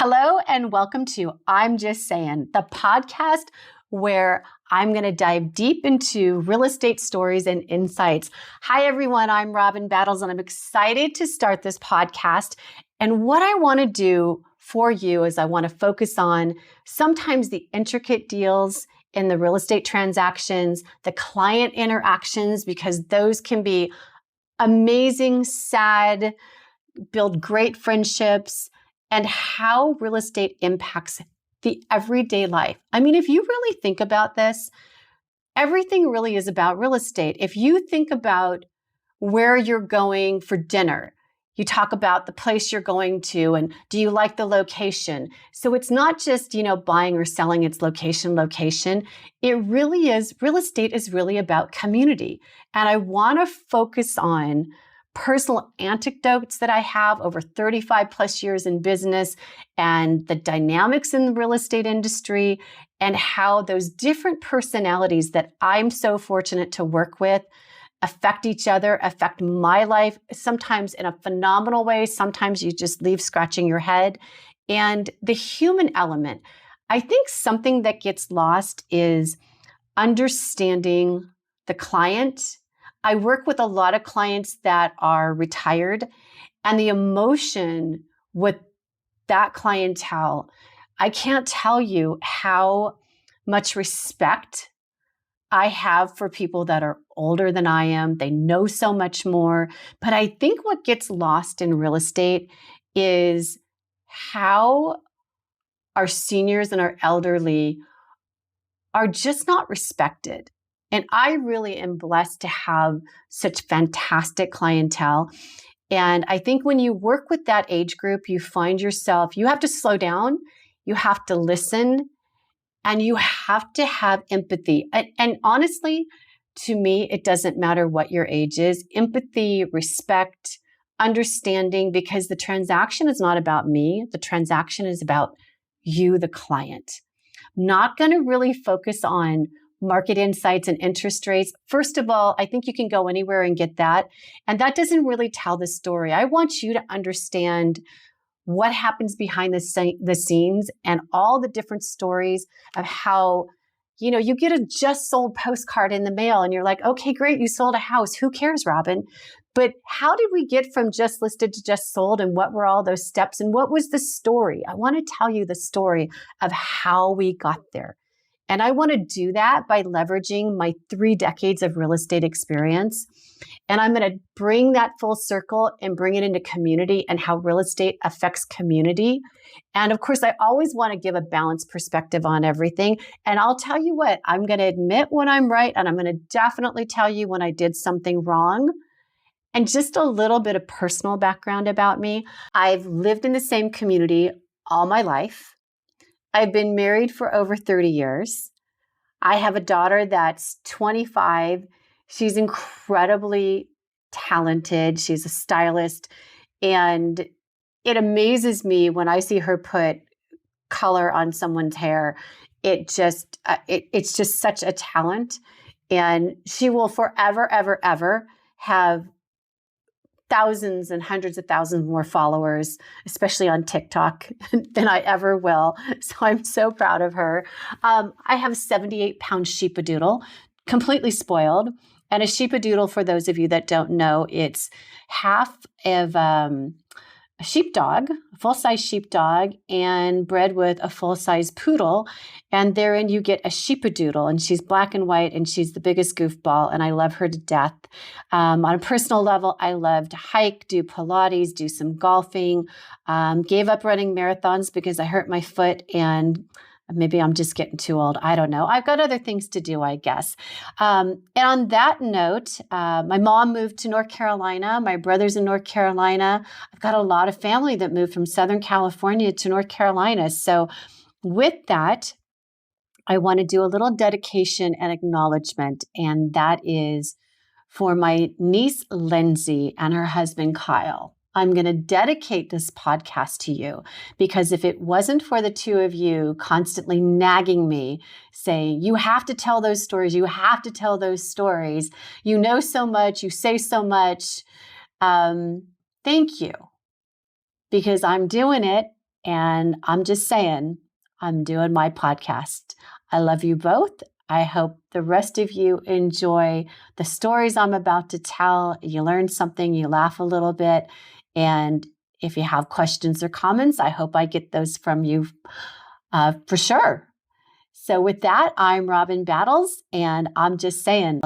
Hello and welcome to I'm Just Sayin, the podcast where I'm going to dive deep into real estate stories and insights. Hi everyone, I'm Robbyn Battles and I'm excited to start this podcast. And what I want to do for you is I want to focus on sometimes the intricate deals in the real estate transactions, the client interactions, because those can be amazing, sad, build great friendships, and how real estate impacts the everyday life. I mean, if you really think about this, everything really is about real estate. If you think about where you're going for dinner, you talk about the place you're going to and do you like the location? So it's not just, buying or selling, it's location. It really is, real estate is really about community. And I want to focus on personal anecdotes that I have over 35 plus years in business and the dynamics in the real estate industry and how those different personalities that I'm so fortunate to work with affect each other, affect my life, sometimes in a phenomenal way. Sometimes you just leave scratching your head. And the human element, I think something that gets lost is understanding the client. I work with a lot of clients that are retired, and the emotion with that clientele, I can't tell you how much respect I have for people that are older than I am. They know so much more. But I think what gets lost in real estate is how our seniors and our elderly are just not respected. And I really am blessed to have such fantastic clientele. And I think when you work with that age group, you find yourself, you have to slow down, you have to listen, and you have to have empathy. And honestly, to me, it doesn't matter what your age is. Empathy, respect, understanding, because the transaction is not about me. The transaction is about you, the client. Not going to really focus on market insights and interest rates. First of all, I think you can go anywhere and get that. And that doesn't really tell the story. I want you to understand what happens behind the scenes and all the different stories of how, you get a just sold postcard in the mail and you're like, okay, great, you sold a house. Who cares, Robbyn? But how did we get from just listed to just sold, and what were all those steps, and what was the story? I want to tell you the story of how we got there. And I want to do that by leveraging my 3 decades of real estate experience. And I'm going to bring that full circle and bring it into community and how real estate affects community. And of course, I always want to give a balanced perspective on everything. And I'll tell you what, I'm going to admit when I'm right, and I'm going to definitely tell you when I did something wrong. And just a little bit of personal background about me. I've lived in the same community all my life. I've been married for over 30 years. I have a daughter that's 25. She's incredibly talented. She's a stylist. And it amazes me when I see her put color on someone's hair. It's just such a talent. And she will forever, ever, ever have thousands and hundreds of thousands more followers, especially on TikTok, than I ever will. So I'm so proud of her. I have a 78-pound sheepadoodle, completely spoiled. And a sheepadoodle, for those of you that don't know, it's half of a sheepdog, a full-size sheepdog, and bred with a full-size poodle. And therein you get a sheepadoodle, and she's black and white, and she's the biggest goofball, and I love her to death. On a personal level, I love to hike, do Pilates, do some golfing, gave up running marathons because I hurt my foot, and maybe I'm just getting too old. I don't know. I've got other things to do, I guess. And on that note, my mom moved to North Carolina. My brother's in North Carolina. I've got a lot of family that moved from Southern California to North Carolina. So with that, I want to do a little dedication and acknowledgement, and that is for my niece, Lindsay, and her husband, Kyle. I'm going to dedicate this podcast to you because if it wasn't for the two of you constantly nagging me, saying, you have to tell those stories, you have to tell those stories, you know so much, you say so much, thank you. Because I'm doing it and I'm just saying, I'm doing my podcast. I love you both. I hope the rest of you enjoy the stories I'm about to tell. You learn something, you laugh a little bit. And if you have questions or comments, I hope I get those from you for sure. So with that, I'm Robbyn Battles, and I'm just saying.